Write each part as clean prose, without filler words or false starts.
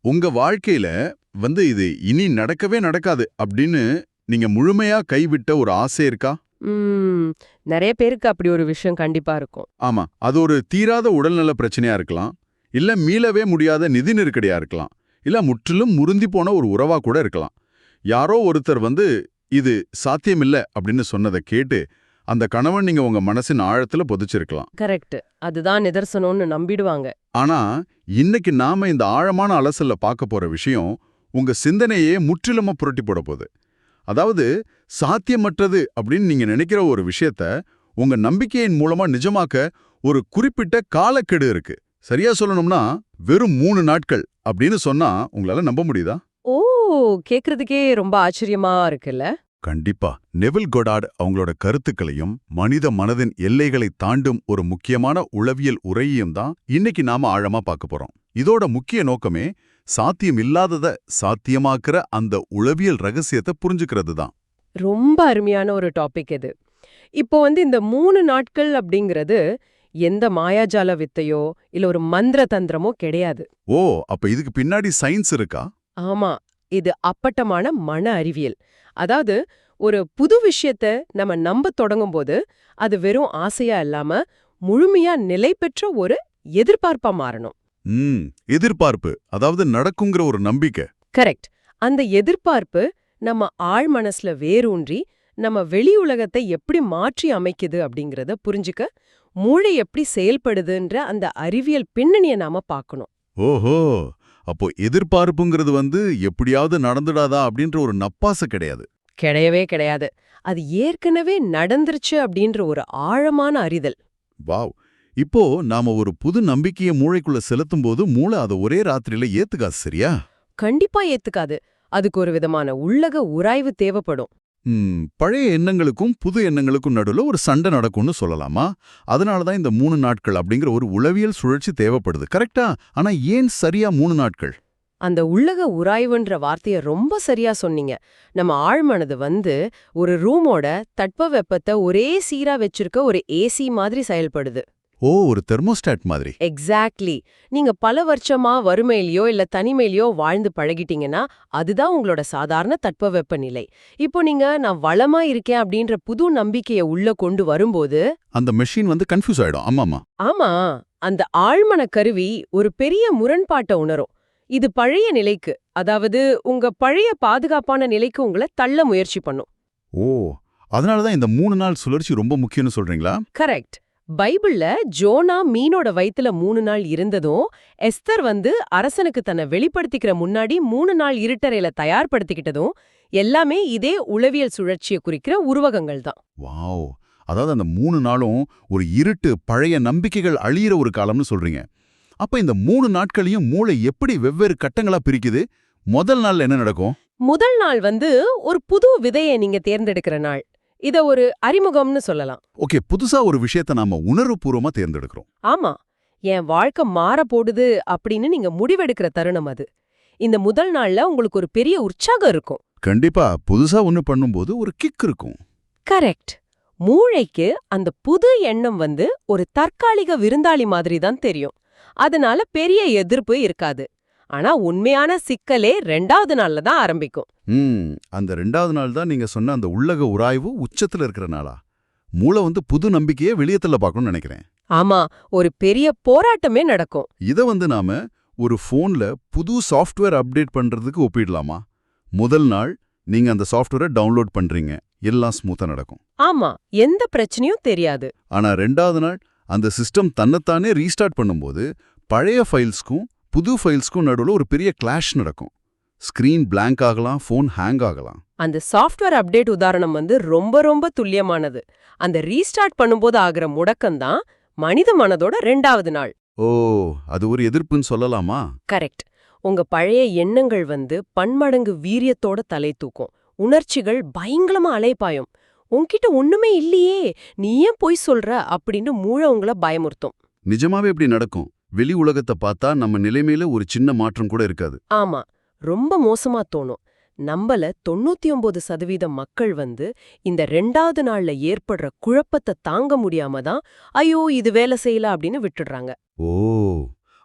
உங்க வாழ்க்கையில இது இனி நடக்கவே நடக்காது அப்படின்னு நீங்க முழுமையா கைவிட்ட ஒரு ஆசை இருக்கா? ம். நெறைய பேருக்கு அப்படி ஒரு விஷயம் கண்டிப்பா இருக்கும். ஆமா. அது ஒரு தீராத உடல்நல பிரச்சனையா இருக்கலாம். இல்ல மீளவே முடியாத நிதி நெருக்கடியா இருக்கலாம். இல்ல முற்றிலும் முறிந்தி போன ஒரு உறவா கூட இருக்கலாம். யாரோ ஒருத்தர் இது சாத்தியமில்ல அப்படின்னு சொன்னத கேட்டு, அந்த கணவன் நீங்க உங்க மனசின் ஆழத்துல புதைச்சிருக்கலாம். கரெக்ட். அதுதான் நிதர்சனம்னு நம்பிடுவாங்க. ஆனா, இன்னைக்கு நாம இந்த ஆழமான அலசல்ல பார்க்க போற விஷயம், உங்க சிந்தனையே முற்றிலுமா புரட்டி போட போகுது. அதாவது, சாத்தியமற்றது அப்படின்னு நீங்க நினைக்கிற ஒரு விஷயத்த, உங்க நம்பிக்கையின் மூலமா நிஜமாக்க ஒரு குறிப்பிட்ட காலக்கெடு இருக்கு. சரியா சொல்லணும்னா, வெறும் 3 நாட்கள் அப்படின்னு சொன்னா உங்களால நம்ப முடியுதா? ஓ! கேக்குறதுக்கே ரொம்ப ஆச்சரியமா இருக்குல்ல? கண்டிப்பா. நெவில் கொடார்ட் அவங்களோட கருத்துக்களையும் மனித மனதின் எல்லைகளை தாண்டும் ஒரு முக்கியமான உளவியல் உரையையும் தான் இன்னைக்கு நாம ஆழமா பார்க்க போறோம். இதோட முக்கிய நோக்கமே சாத்தியம் இல்லாதத சாத்தியமாக்குற அந்த உளவியல் ரகசியத்தை புரிஞ்சுக்கிறது தான். ரொம்ப அருமையான ஒரு டாபிக் இது. இப்போ இந்த 3 நாட்கள் அப்படிங்கிறது எந்த மாயாஜால வித்தையோ, இல்ல ஒரு மந்திர தந்திரமோ கிடையாது. ஓ, அப்ப இதுக்கு பின்னாடி சயின்ஸ் இருக்கா? ஆமா. இது அப்பட்டமான மன அறிவியல். அதாவது ஒரு புது விஷயத்த நம்ம நம்பத் தொடங்கும்போது, அது வெறும் ஆசையா இல்லாம, முழுமையா நிலை பெற்ற ஒரு எதிர்பார்ப்பா மாறணும். ம் எதிர்பார்ப்பு, அதாவது நடக்குங்கிற ஒரு நம்பிக்கை. கரெக்ட். அந்த எதிர்பார்ப்பு நம்ம ஆழ் மனசுல வேரூன்றி, நம்ம வெளி உலகத்தை எப்படி மாற்றி அமைக்குது அப்படிங்கறத புரிஞ்சுக்க, மூளை எப்படி செயல்படுதுன்ற அந்த அறிவியல் பின்னணியை நாம பார்க்கணும். ஓஹோ, அப்போ எதிர்பார்ப்புங்கிறது எப்படியாவது நடந்துடாதா அப்படின்ற ஒரு நப்பாசை கிடையாது. கிடையவே கிடையாது. அது ஏற்கனவே நடந்துருச்சு அப்படின்ற ஒரு ஆழமான அறிதல். வாவ். இப்போ நாம ஒரு புது நம்பிக்கையை மூளைக்குள்ள செலுத்தும் போது மூளை அதை ஒரே ராத்திரியில ஏத்துக்காது, சரியா? கண்டிப்பா ஏத்துக்காது. அதுக்கு ஒரு விதமான உள்ளக உராய்வு தேவைப்படும். பழைய எண்ணங்களுக்கும் புது எண்ணங்களுக்கும் நடுவுல ஒரு சண்டை நடக்கும்னு சொல்லலாமா? அதனாலதான் இந்த 3 நாட்கள் அப்படிங்கிற ஒரு உளவியல் சுழற்சி தேவைப்படுது, கரெக்டா? ஆனா ஏன் சரியா 3 நாட்கள்? அந்த உள்ளக உராய்வுன்ற வார்த்தைய ரொம்ப சரியா சொன்னீங்க. நம்ம ஆழ்மனது ஒரு ரூமோட தட்பவெப்பத்தை ஒரே சீரா வச்சிருக்க ஒரு ஏசி மாதிரி செயல்படுது. ஓ, ஒரு தெர்மோஸ்டாட் மாதிரி. எக்ஸாக்ட்லி. நீங்க பல வருஷமா வறுமையிலயோ இல்ல தனிமையிலயோ வாழ்ந்து பழகிட்டீங்கன்னா, அதுதான் உங்களோட சாதாரண தட்பவெப்ப நிலை. இப்போ நான் வளமா இருக்கேன் அப்படின்ற புது நம்பிக்கைய உள்ள கொண்டு வரும்போது, அந்த மெஷின் கன்ஃபியூஸ் ஆயிடும். ஆமாமா. ஆமா, அந்த ஆழ்மன கருவி ஒரு பெரிய முரண்பாட்ட உணரும். இது பழைய நிலைக்கு, அதாவது உங்க பழைய பாதுகாப்பான நிலைக்கு உங்கள தள்ள முயற்சி பண்ணும். ஓ, அதனாலதான் இந்த 3 நாள் சுழற்சி ரொம்ப முக்கியம்னு சொல்றீங்களா? கரெக்ட். பைபிள்ல ஜோனா மீனோட வயித்துல 3 நாள் இருந்ததும், எஸ்தர் அரசனுக்கு தன்னை வெளிப்படுத்திக்கிற முன்னாடி 3 நாள் இருட்டறையில தயார்படுத்திக்கிட்டதும், எல்லாமே இதே உளவியல் சுழற்சியை குறிக்கிற உருவகங்கள் தான். வாவ். அதாவது அந்த 3 நாளும் ஒரு இருட்டு பழைய நம்பிக்கைகள் அழியிற ஒரு காலம்னு சொல்றீங்க. அப்ப இந்த 3 நாட்களையும் மூளை எப்படி வெவ்வேறு கட்டங்களா பிரிக்குது? முதல் நாள் என்ன நடக்கும்? முதல் நாள் ஒரு புது விதையை நீங்க தேர்ந்தெடுக்கிற நாள். இத ஒரு அறிமுகம்னு சொல்லலாம். ஓகே, புதுசா ஒரு விஷயத்தை நாம உணர்வுபூர்வமா தேர்ந்தெடுக்கிறோம். ஆமா, என் வாழ்க்கை மாற போடுது அப்படின்னு நீங்க முடிவெடுக்கிற தருணம் அது. இந்த முதல் நாள்ல உங்களுக்கு ஒரு பெரிய உற்சாகம் இருக்கும். கண்டிப்பா, புதுசா ஒண்ணு பண்ணும்போது ஒரு கிக் இருக்கும். கரெக்ட். மூளைக்கு அந்த புது எண்ணம் ஒரு தற்காலிக விருந்தாளி மாதிரி தான் தெரியும். அதனால பெரிய எதிர்ப்பு இருக்காது. ஆனா உண்மையான சிக்கலே 2வது நாள்ல தான் ஆரம்பிக்கும். அந்த 2வது நாள் தான் நீங்க சொன்ன அந்த உள்ளக உராய்வு உச்சத்துல இருக்கிற நாளா? மூளை புது நம்பிக்கையை வெளியே தள்ள பார்க்கணும்னு நினைக்கிறேன். ஆமா, ஒரு பெரிய போராட்டமே நடக்கும். இத நாம ஒரு போன்ல புது சாஃப்ட்வேர் அப்டேட் பண்றதுக்கு ஒப்பிடலாமா? முதல் நாள் நீங்க அந்த சாஃப்ட்வேரை டவுன்லோட் பண்றீங்க, எல்லாம் ஸ்மூத்தா நடக்கும். ஆமா, எந்த பிரச்சனையும் தெரியாது. ஆனா 2வது நாள் அந்த சிஸ்டம் தன்னைத்தானே ரீஸ்டார்ட் பண்ணும்போது பழைய ஃபைல்ஸ்க்கும் புது ஃபைல்ஸ்க்கும் நடுவுல ஒரு பெரிய கிளாஷ் நடக்கும். ஸ்கிரீன் பிளாங்க் ஆகலாம், ஃபோன் ஹேங் ஆகலாம். அந்த சாஃப்ட்வேர் அப்டேட் உதாரணம் ரொம்ப ரொம்ப துல்லியமானது. அந்த ரீஸ்டார்ட் பண்ணும்போது ஆகிற முடக்கம்தான் மனித மனதோட 2வது நாள். ஓ, அது ஒரு எதிர்ப்புன்னு சொல்லலாமா? கரெக்ட். உங்க பழைய எண்ணங்கள் பன்மடங்கு வீரியத்தோட தலை தூக்கும். உணர்ச்சிகள் பயங்கரமா அலைப்பாயும். உன்கிட்ட ஒண்ணுமே இல்லையே, நீ ஏன் பொய் சொல்ற அப்படின்னு மூளை உங்கள பயமுறுத்தும். நிஜமாவே இப்படி நடக்கும். வெளி உலகத்தை பார்த்தா நம்ம நிலைமையில ஒரு சின்ன மாற்றம் கூட இருக்காது. ஆமா, ரொம்ப மோசமா தோணும். நம்பல 99% மக்கள் இந்த 2வது நாள்ல ஏற்படுற குழப்பத்தை தாங்க முடியாம தான், ஐயோ இது வேலை செய்யல அப்படின்னு விட்டுடுறாங்க. ஓ,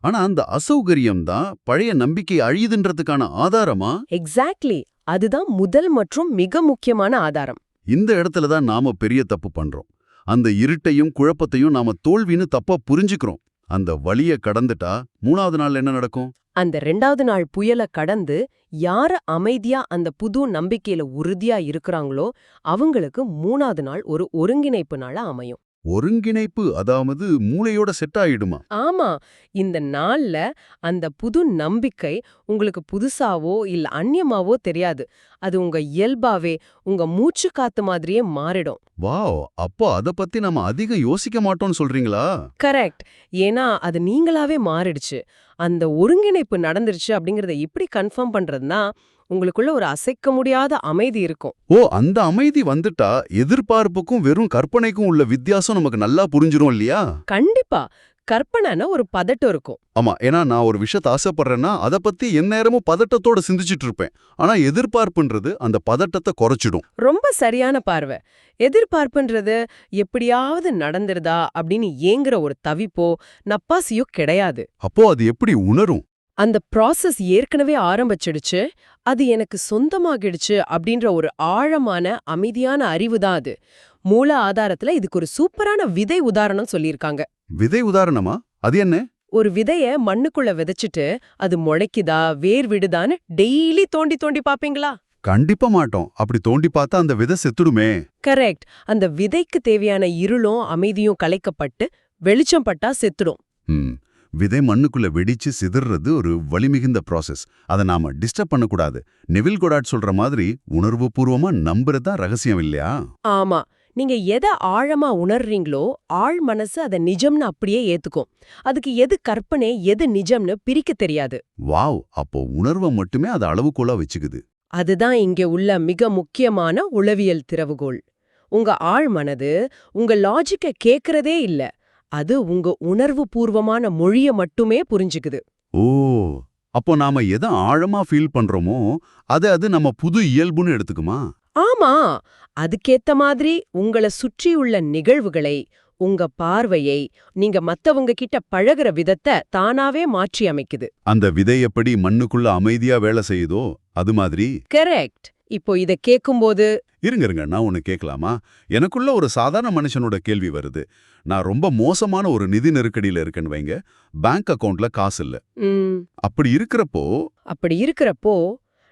ஆனா அந்த அசௌகரியம் தான் பழைய நம்பிக்கை அழியுதுன்றதுக்கான ஆதாரமா? எக்ஸாக்ட்லி. அதுதான் முதல் மற்றும் மிக முக்கியமான ஆதாரம். இந்த இடத்துல தான் நாம பெரிய தப்பு பண்றோம். அந்த இருட்டையும் குழப்பத்தையும் நாம தோல்வின்னு தப்பா புரிஞ்சுக்கிறோம். அந்த வலிய கடந்துட்டா 3வது நாள் என்ன நடக்கும்? அந்த 2வது நாள் புயல கடந்து யாரு அமைதியா அந்த புது நம்பிக்கையில உறுதியா இருக்கிறாங்களோ அவங்களுக்கு 3வது நாள் ஒரு ஒருங்கிணைப்பு நாளா அமையும். ஒருங்கிணைப்பு, அதாவது மூளையோட செட் ஆயிடுமா? ஆமா. இந்த நாள்ல அந்த புது நம்பிக்கை உங்களுக்கு புதுசாவோ இல்ல அந்நியமாவோ தெரியாது. அது உங்க இயல்பாவே, உங்க மூச்சு காத்து மாதிரியே மாறிடும். வாவ்! அப்போ அத பத்தி நாம அதிகம் யோசிக்க மாட்டோம்னு சொல்றீங்களா? கரெக்ட். ஏன்னா அது நீங்களாவே மாறிடுச்சு. அந்த ஒருங்கிணைப்பு நடந்துருச்சு அப்படிங்கறத எப்படி கன்ஃபார்ம் பண்றதுன்னா, உங்களுக்குள்ள ஒரு அசைக்க முடியாத அமைதி இருக்கும். ஓ, அந்த அமைதி வந்துட்டா எதிர்பார்ப்புக்கும் வெறும் கற்பனைக்கும் உள்ள வித்தியாசம் நமக்கு நல்லா புரிஞ்சிரும் இல்லையா? கண்டிப்பா. கற்பனைனா ஒரு பதட்டம் இருக்கும். ஆமா, ஏன்னா நான் ஒரு விஷயத்த ஆசைப்படுறேன்னா அதை பத்தி எந்நேரமும் பதட்டத்தோட சிந்திச்சிட்டு இருப்பேன். ஆனா எதிர்பார்ப்புன்றது அந்த பதட்டத்தை குறைச்சிடும். ரொம்ப சரியான பார்வை. எதிர்பார்ப்புன்றது எப்படியாவது நடந்துருதா அப்படின்னு ஏங்குற ஒரு தவிப்போ நப்பாசியோ கிடையாது. அப்போ அது எப்படி உணரும்? அந்த ப்ராசஸ் ஏற்கனவே ஆரம்பிச்சிடுச்சு, அது எனக்கு சொந்தமாகிடுச்சு அப்படின்ற ஒரு ஆழமான அமைதியான அறிவு தான் அது. மூல ஆதாரத்துல இதுக்கு ஒரு சூப்பரான விதை உதாரணம் சொல்லியிருக்காங்க. விதை உதாரணமா? அது என்ன? ஒரு விதைய மண்ணுக்குள்ள விதைச்சிட்டு அது முளைக்குதா வேர் விடுதான்னு டெய்லி தோண்டி தோண்டி பாப்பீங்களா? கண்டிப்பா மாட்டோம். அப்படி தோண்டி பார்த்தா அந்த விதை செத்துடுமே. கரெக்ட். அந்த விதைக்கு தேவையான இருளும் அமைதியும் கலைக்கப்பட்டு வெளிச்சம் பட்டா செத்துடும். விதை மண்ணுக்குள்ள வெடிச்சு சிதறது ஒரு வலிமிகுந்த ப்ராசஸ். அதை நாம டிஸ்டர்ப் பண்ணக்கூடாது. நெவில் கொடாட் சொல்ற மாதிரி உணர்வு பூர்வமா நம்புறதா ரகசியம் இல்லையா? ஆமா. நீங்க எதை ஆழமா உணர்றீங்களோ ஆழ் மனசு அதை நிஜம்னு அப்படியே ஏத்துக்கும். அதுக்கு எது கற்பனை எது நிஜம்னு பிரிக்க தெரியாது. வாவ்! அப்போ உணர்வை மட்டுமே அது அளவுகோலா வச்சுக்குது. அதுதான் இங்க உள்ள மிக முக்கியமான உளவியல் திறவுகோல். உங்க ஆழ் மனது உங்க லாஜிக்க கேக்குறதே இல்ல. அது உங்க உணர்வு பூர்வமான மொழிய மட்டுமே புரிஞ்சுக்குது. ஓ, அப்போ நாம எதை ஆழமா ஃபீல் பண்றோமோ அது நம்ம புது இயல்புன்னு எடுத்துக்குமா? ஆமா. அதுக்கேத்த மாதிரி உங்கள சுற்றியுள்ள நிகழ்வுகளை, உங்க பார்வையை, நீங்க மத்தவங்க கிட்ட பழகுற விதத்தை தானாவே மாற்றி அமைக்குது. அந்த விதை எப்படி மண்ணுக்குள்ள அமைதியா வேலை செய்யுதோ அது மாதிரி. கரெக்ட். இப்போ இத கேக்கும்போது இருங்க, நான் ஒன்னு கேட்கலாமா? எனக்குள்ள ஒரு சாதாரண மனுஷனோட கேள்வி வருது. நான் ரொம்ப மோசமான ஒரு நிதி நெருக்கடியில இருக்கேன்னு வைங்க. பேங்க் அக்கவுண்ட்ல காசு இல்ல. அப்படி இருக்கிறப்போ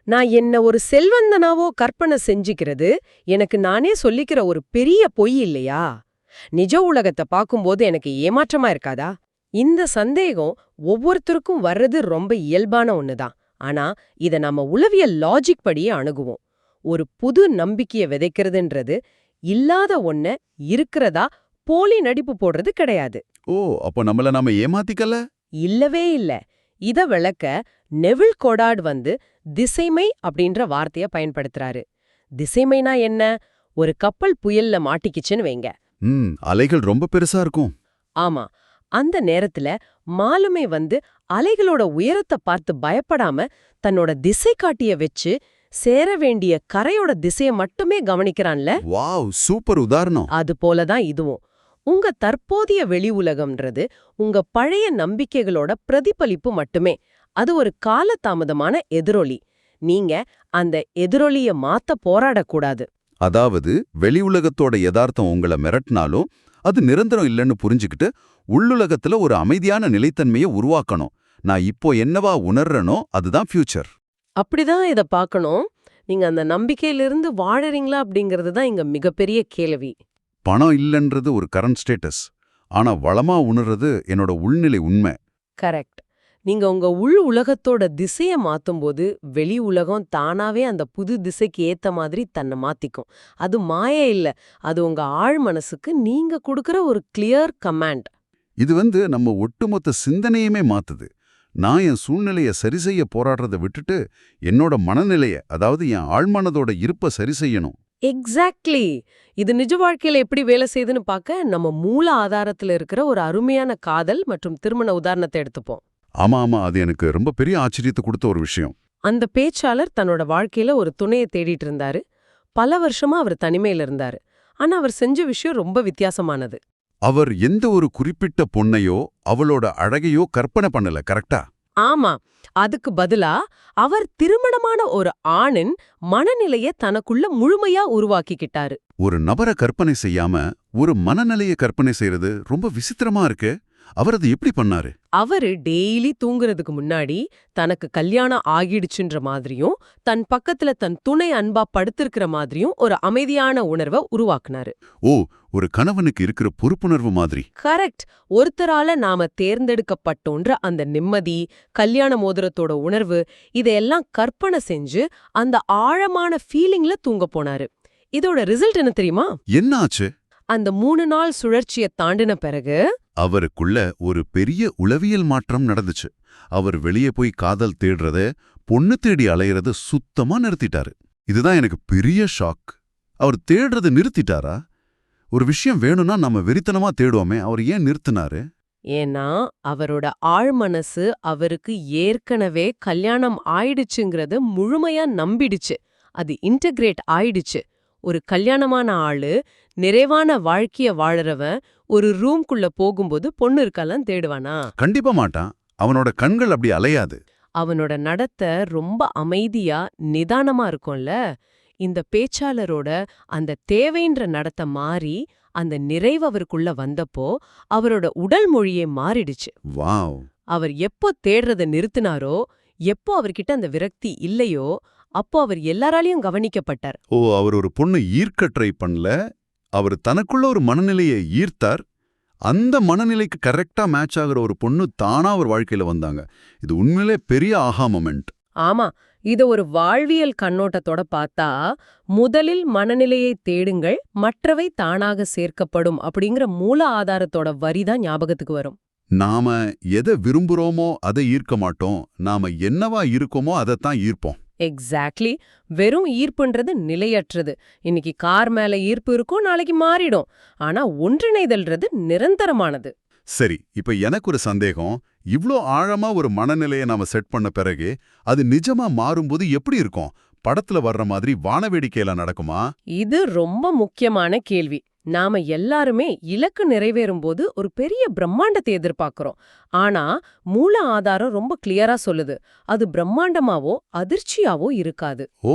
நான் என்ன ஒரு செல்வந்தனாவோ கற்பனை செஞ்சுக்கிறது எனக்கு நானே சொல்லிக்கிற ஒரு பெரிய பொய் இல்லையா? நிஜ உலகத்தை பார்க்கும்போது எனக்கு ஏமாற்றமா இருக்காதா? இந்த சந்தேகம் ஒவ்வொருத்தருக்கும் வர்றது ரொம்ப இயல்பான ஒண்ணுதான். ஆனா இத நம்ம உளவியல் லாஜிக் படியே அணுகுவோம். ஒரு புது நம்பிக்கைய விதைக்கிறதுன்றது இல்லாத ஒன்ன இருக்கிறதா போலி நடிப்பு போடுறது கிடையாது. ஓ, அப்போ நம்மள நாம ஏமாத்திக்கல? இல்லவே இல்ல. இத விளக்க நெவில் கொடாட் திசைமை அப்படின்ற வார்த்தைய பயன்படுத்துறாரு. திசைமைனா என்ன? ஒரு கப்பல் புயல்ல மாட்டிக்கிச்சுன்னு வைங்க. அலைகள் ரொம்ப பெருசா இருக்கும். ஆமா. அந்த நேரத்துல மாலுமே அலைகளோட உயரத்தை பார்த்து பயப்படாம தன்னோட திசை காட்டிய வச்சு சேர வேண்டிய கரையோட திசைய மட்டுமே கவனிக்கிறான்ல. வாவ், சூப்பர் உதாரணம். அது போலதான் இதுவும். உங்க தற்போதைய வெளி உலகம்ன்றது உங்க பழைய நம்பிக்கைகளோட பிரதிபலிப்பு மட்டுமே. அது ஒரு காலதாமதமான எதிரொலி. நீங்க அந்த எதிரொலிய மாத்த போராடக்கூடாது. அதாவது வெளி உலகத்தோட யதார்த்தம் உங்களை மிரட்டினாலும் அது நிரந்தரம் இல்லைன்னு புரிஞ்சுக்கிட்டு உள்ளுலகத்துல ஒரு அமைதியான நிலைத்தன்மையை உருவாக்கணும். நான் இப்போ என்னவா உணர்றனோ அதுதான் ஃபியூச்சர். அப்படிதான் இத பார்க்கணும். நீங்க அந்த நம்பிக்கையிலிருந்து வாழறீங்களா அப்படிங்கிறது தான் இங்க மிகப்பெரிய கேள்வி. பணம் இல்லைன்றது ஒரு கரண்ட் ஸ்டேட்டஸ். ஆனா வளமா உணர்றது என்னோட உள்நிலை உண்மை. கரெக்ட். நீங்க உங்க உள் உலகத்தோட திசைய மாத்தும்போது வெளி உலகம் தானாவே அந்த புது திசைக்கு ஏத்த மாதிரி தன்னை மாத்திக்கும். அது மாய இல்ல. அது உங்க ஆழ் மனசுக்கு நீங்க கொடுக்கிற ஒரு கிளியர் கமாண்ட். இது நம்ம ஒட்டுமொத்த சிந்தனையுமே மாத்துது. நான் என் சூழ்நிலைய சரி செய்ய போராடுறதை விட்டுட்டு என்னோட மனநிலைய, அதாவது என் ஆழ்மனதோட இருப்ப சரி செய்யணும். எக்ஸாக்ட்லி. இது நிஜ வாழ்க்கையில எப்படி வேலை செய்யுதுன்னு பார்க்க நம்ம மூல ஆதாரத்துல இருக்கிற ஒரு அருமையான காதல் மற்றும் திருமண உதாரணத்தை எடுத்துப்போம். ஆமா, அது எனக்கு ரொம்ப பெரிய ஆச்சரியத்தை கொடுத்த ஒரு விஷயம். அந்த பேச்சாளர் தன்னோட வாழ்க்கையில ஒரு துணையை தேடிட்டு இருந்தாரு. பல வருஷமா அவர் தனிமையில இருந்தாரு. ஆனா அவர் செஞ்ச விஷயம் ரொம்ப வித்தியாசமானது. அவர் எந்த ஒரு குறிப்பிட்ட பொண்ணையோ அவளோட அழகையோ கற்பனை பண்ணல, கரெக்டா? ஆமா, அதுக்கு பதிலா அவர் திருமணமான ஒரு ஆணின் மனநிலைய தனக்குள்ள முழுமையா உருவாக்கிக்கிட்டாரு. ஒரு நபரை கற்பனை செய்யாம ஒரு மனநிலையை கற்பனை செய்யறது ரொம்ப விசித்திரமா இருக்கு. அவர் அதை எப்படி பண்ணாரு? அவரு டெய்லி தூங்குறதுக்கு முன்னாடி தனக்கு கல்யாணம் ஆகிடுச்சுன்ற மாதிரியும் தன் பக்கத்துல தன் துணை அன்பா படுத்திருக்கிற மாதிரியும் ஒரு அமைதியான உணர்வை உருவாக்குனாரு. ஓ, ஒரு கணவனுக்கு இருக்கிற பொறுப்புணர்வு மாதிரி. கரெக்ட். ஒருத்தரால நாம தேர்ந்தெடுக்கப்பட்டோன்ற அந்த நிம்மதி, கல்யாண மோதிரத்தோட உணர்வு, இதையெல்லாம் கற்பனை செஞ்சு அந்த ஆழமான ஃபீலிங்ல தூங்க போனாரு. இதோட ரிசல்ட் என்ன தெரியுமா? என்ன ஆச்சு? அந்த 3 நாள் சுழற்சியை தாண்டின பிறகு அவருக்குள்ள ஒரு பெரிய உளவியல் மாற்றம் நடந்துச்சு. அவர் வெளியே போய் காதல் தேடுறத, பொண்ணு தேடி அலையறத சுத்தமா நிறுத்திட்டாரு. இதுதான் எனக்கு பெரிய ஷாக். அவர் தேடுறத நிறுத்திட்டாரா? ஒரு விஷயம் வேணும்னா நம்ம வெறித்தனமா தேடுவோமே, அவர் ஏன் நிறுத்தினாரு? ஏன்னா அவரோட ஆழ்மனசு அவருக்கு ஏற்கனவே கல்யாணம் ஆயிடுச்சுங்கிறத முழுமையா நம்பிடுச்சு. அது இன்டகிரேட் ஆயிடுச்சு. ஒரு கல்யாணமான ஆளு, நிறைவான வாழ்க்கைய வாழறவன் ஒரு ரூம்குள்ள போகும்போது பொண்ணு இருக்கலாம் தேடுவானா? கண்டிப்பா மாட்டான். அவனோட கண்கள் அப்படி அலையாது. அவனோட நடத்தை ரொம்ப அமைதியா நிதானமா இருக்கும்ல. இந்த பேச்சாளரோட அந்த தேவைன்ற நடத்தை மாறி அந்த நிறைவு அவருக்குள்ள வந்தப்போ அவரோட உடல் மொழியே மாறிடுச்சு. வாவ். அவர் எப்போ தேடுறத நிறுத்தினாரோ, எப்போ அவர்கிட்ட அந்த விரக்தி இல்லையோ, அப்போ அவர் எல்லாராலையும் கவனிக்கப்பட்டார். ஓ, அவர் ஒரு பொண்ணு ஈர்க்க ட்ரை பண்ணல. அவர் தனக்குள்ள ஒரு மனநிலையை ஈர்த்தார். அந்த மனநிலைக்கு கரெக்டா மேட்ச் ஆகுற ஒரு பொண்ணு தானா அவர் வாழ்க்கையில வந்தாங்க. இது உண்மையிலே பெரிய ஆஹா மொமெண்ட். ஆமா, இத ஒரு வாழ்வியல் கண்ணோட்டத்தோட பார்த்தா, முதலில் மனநிலையை தேடுங்கள், மற்றவை தானாக சேர்க்கப்படும் அப்படிங்கிற மூல ஆதாரத்தோட வரிதான் ஞாபகத்துக்கு வரும். நாம எதை விரும்புறோமோ அதை ஈர்க்க மாட்டோம். நாம என்னவா இருக்கோமோ அதைத்தான் ஈர்ப்போம். எக்ஸாக்ட்லி. வெறும் ஈர்ப்புன்றது நிலையற்றது. இன்னைக்கு கார் மேல ஈர்ப்பு இருக்கும், நாளைக்கு மாறிடும். ஆனா ஒன்றிணைதல்றது நிரந்தரமானது. சரி, இப்ப எனக்கு ஒரு சந்தேகம். இவ்ளோ ஆழமா ஒரு மனநிலையை நாம செட் பண்ண பிறகு அது நிஜமா மாறும்போது எப்படி இருக்கும்? படத்துல வர்ற மாதிரி வானவேடிக்கையில நடக்குமா? இது ரொம்ப முக்கியமான கேள்வி. நாம எல்லாருமே இலக்கு நிறைவேறும்போது ஒரு பெரிய பிரம்மாண்டத்தை எதிர்பார்க்கிறோம். ஆனா மூல ஆதாரம் ரொம்ப கிளியரா சொல்லுது, அது பிரம்மாண்டமாவோ அதிர்ச்சியாவோ இருக்காது. ஓ,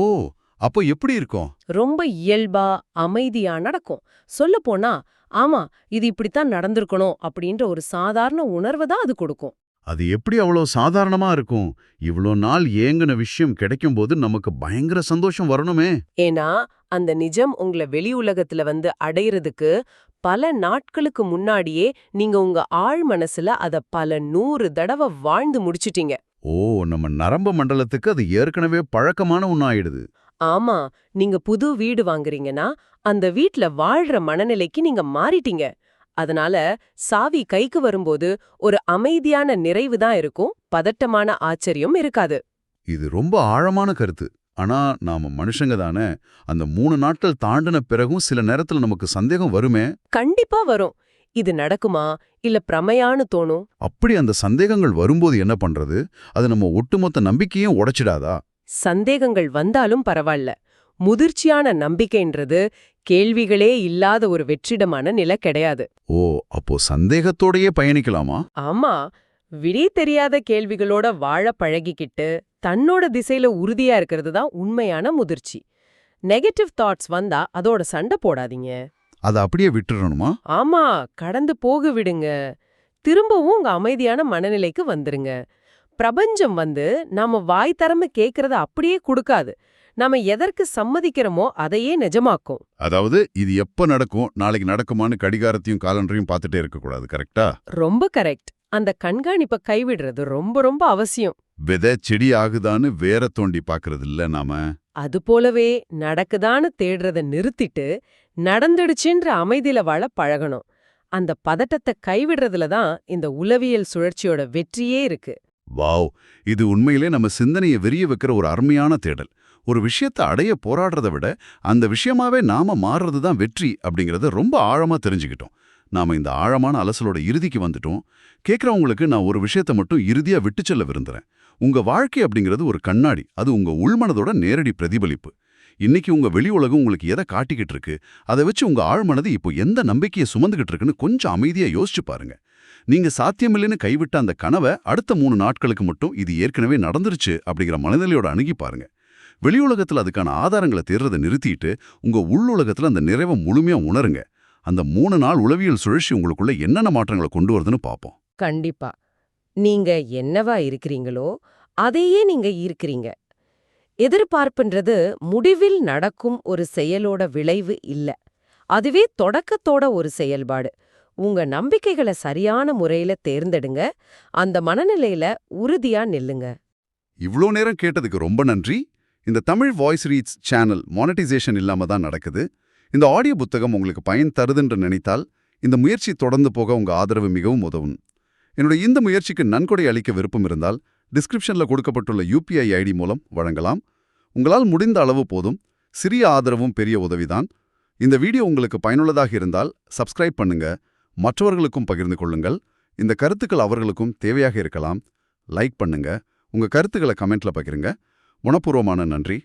அப்போ எப்படி இருக்கும்? ரொம்ப இயல்பா அமைதியா நடக்கும். சொல்லப்போனா, ஆமா இது இப்படித்தான் நடந்திருக்கணும் அப்படின்ற ஒரு சாதாரண உணர்வை தான் அது கொடுக்கும். அது எப்படி அவ்வளோ சாதாரணமா இருக்கும்? இவ்ளோ நாள் ஏங்கின விஷயம் கிடைக்கும்போது நமக்கு பயங்கர சந்தோஷம் வரணுமே. ஏன்னா அந்த நிஜம் உங்களை வெளி உலகத்துல வந்து அடையிறதுக்கு பல நாட்களுக்கு முன்னாடியே நீங்க உங்க ஆழ் மனசுல அத பல 100 தடவை வாழ்ந்து முடிச்சிட்டீங்க. ஓ, நம்ம நரம்பு மண்டலத்துக்கு அது ஏற்கனவே பழக்கமான ஒண்ணாயிடுது. ஆமா, நீங்க புது வீடு வாங்குறீங்கன்னா அந்த வீட்ல வாழ்ற மனநிலைக்கு நீங்க மாறிட்டீங்க. அதனால சாவி கைக்கு வரும்போது ஒரு அமைதியான நிறைவு தான் இருக்கும், பதட்டமான ஆச்சரியம் இருக்காது. இது ரொம்ப ஆழமான கருத்து. ஆனா நாம மனுஷங்க தானே. அந்த 3 நாட்கள் தாண்டின பிறகும் சில நேரத்துல நமக்கு சந்தேகம் வருமே. கண்டிப்பா வரும். இது நடக்குமா இல்ல பிரமையான்னு தோணும். அப்படி அந்த சந்தேகங்கள் வரும்போது என்ன பண்றது? அது நம்ம ஒட்டுமொத்த நம்பிக்கையும் உடைச்சிடாதா? சந்தேகங்கள் வந்தாலும் பரவாயில்ல. முதிர்ச்சியான நம்பிக்கைன்றது கேள்விகளே இல்லாத ஒரு வெற்றிடமான நிலை கிடையாது. ஓ, அப்போ சந்தேகத்தோடயே பயணிக்கலாமா? ஆமா, விடை தெரியாத கேள்விகளோட வாழ பழகிக்கிட்டு தன்னோட திசையில உறுதியா இருக்கிறது தான் உண்மையான முதிர்ச்சி. நெகட்டிவ் தாட்ஸ் வந்தா அதோட சண்டை போடாதீங்க. அதை அப்படியே விட்டுறணுமா? ஆமா, கடந்து போக விடுங்க. திரும்பவும் உங்க அமைதியான மனநிலைக்கு வந்துருங்க. பிரபஞ்சம் வந்து நாம வாய் திறமை கேட்கறத அப்படியே கொடுக்காது. நாம எதற்கு சம்மதிக்கிறோமோ அதையே நிஜமாக்கும். அதாவது இது எப்ப நடக்கும், நாளைக்கு நடக்குமான்னு கடிகாரத்தையும் காலண்டரையும் பார்த்துட்டே இருக்கக்கூடாது, கரெக்டா? ரொம்ப கரெக்ட். அந்த கண்காணிப்பை கைவிடுறது ரொம்ப ரொம்ப அவசியம். விதை செடி ஆகுதான்னு வேற தோண்டி பாக்குறது இல்ல நாம. அது போலவே நடக்குதான்னு தேடுறத நிறுத்திட்டு நடந்துடுச்சுன்ற அமைதியில வாழ பழகணும். அந்த பதட்டத்தை கைவிடுறதுல தான் இந்த உளவியல் சுழற்சியோட வெற்றியே இருக்கு. வாவ், இது உண்மையிலே நம்ம சிந்தனையை விரிய வைக்கிற ஒரு அருமையான தேடல். ஒரு விஷயத்தை அடைய போராடுறத விட அந்த விஷயமாவே நாம மாறுறது தான் வெற்றி அப்படிங்கறத ரொம்ப ஆழமா தெரிஞ்சுக்கிட்டோம். நாம இந்த ஆழமான அலசலோட இறுதிக்கு வந்துட்டோம். கேட்கறவங்களுக்கு நான் ஒரு விஷயத்தை மட்டும் இறுதியா விட்டுச் செல்ல விரும்புறேன். உங்க வாழ்க்கை அப்படிங்கிறது ஒரு கண்ணாடி. அது உங்க உள்மனதோட நேரடி பிரதிபலிப்பு. இன்னைக்கு உங்க வெளி உலகம் உங்களுக்கு எதை காட்டிக்கிட்டு இருக்கு, அதை வச்சு உங்க ஆழ்மனது இப்போ எந்த நம்பிக்கையை சுமந்துகிட்டு இருக்குன்னு கொஞ்சம் அமைதியா யோசிச்சு பாருங்க. நீங்க சாத்தியமில்லைன்னு கைவிட்ட அந்த கனவை அடுத்த 3 நாட்களுக்கு மட்டும் இது ஏற்கனவே நடந்துருச்சு அப்படிங்கிற மனநிலையோட அணுகி பாருங்க. வெளி உலகத்துல அதுக்கான ஆதாரங்களை தேடுறதை நிறுத்திட்டு உங்க உள்ளுலகத்துல அந்த நிறைவை முழுமையா உணருங்க. அந்த 3 நாள் உளவியல் சுழற்சி உங்களுக்குள்ள என்னென்ன மாற்றங்களை கொண்டு வருதுன்னு பார்ப்போம். கண்டிப்பா. நீங்க என்னவா இருக்கிறீங்களோ அதையே நீங்க இருக்கிறீங்க. எதிர்பார்ப்புன்றது முடிவில் நடக்கும் ஒரு செயலோட விளைவு இல்ல. அதுவே தொடக்கத்தோட ஒரு செயல்பாடு. உங்க நம்பிக்கைகளை சரியான முறையில தேர்ந்தெடுங்க. அந்த மனநிலையில உறுதியா நில்லுங்க. இவ்ளோ நேரம் கேட்டதுக்கு ரொம்ப நன்றி. இந்த Tamil voice reads channel monetisation இல்லாம தான் நடக்குது. இந்த ஆடியோ புத்தகம் உங்களுக்கு பயன் தருதுன்று நினைத்தால் இந்த முயற்சி தொடர்ந்து போக உங்க ஆதரவு மிகவும் உதவும். என்னுடைய இந்த முயற்சிக்கு நன்கொடை அளிக்க விருப்பம் இருந்தால் டிஸ்கிரிப்ஷன்ல கொடுக்கப்பட்டுள்ள UPI ID மூலம் வழங்கலாம். உங்களால் முடிந்த அளவு போதும். சிறிய ஆதரவும் பெரிய உதவிதான். இந்த வீடியோ உங்களுக்கு பயனுள்ளதாக இருந்தால் சப்ஸ்கிரைப் பண்ணுங்க. மற்றவர்களுக்கும் பகிர்ந்து கொள்ளுங்கள். இந்த கருத்துக்கள் அவர்களுக்கும் தேவையாக இருக்கலாம். லைக் பண்ணுங்க. உங்க கருத்துக்களை கமெண்ட்ல பகிருங்க. மனப்பூர்வமான நன்றி.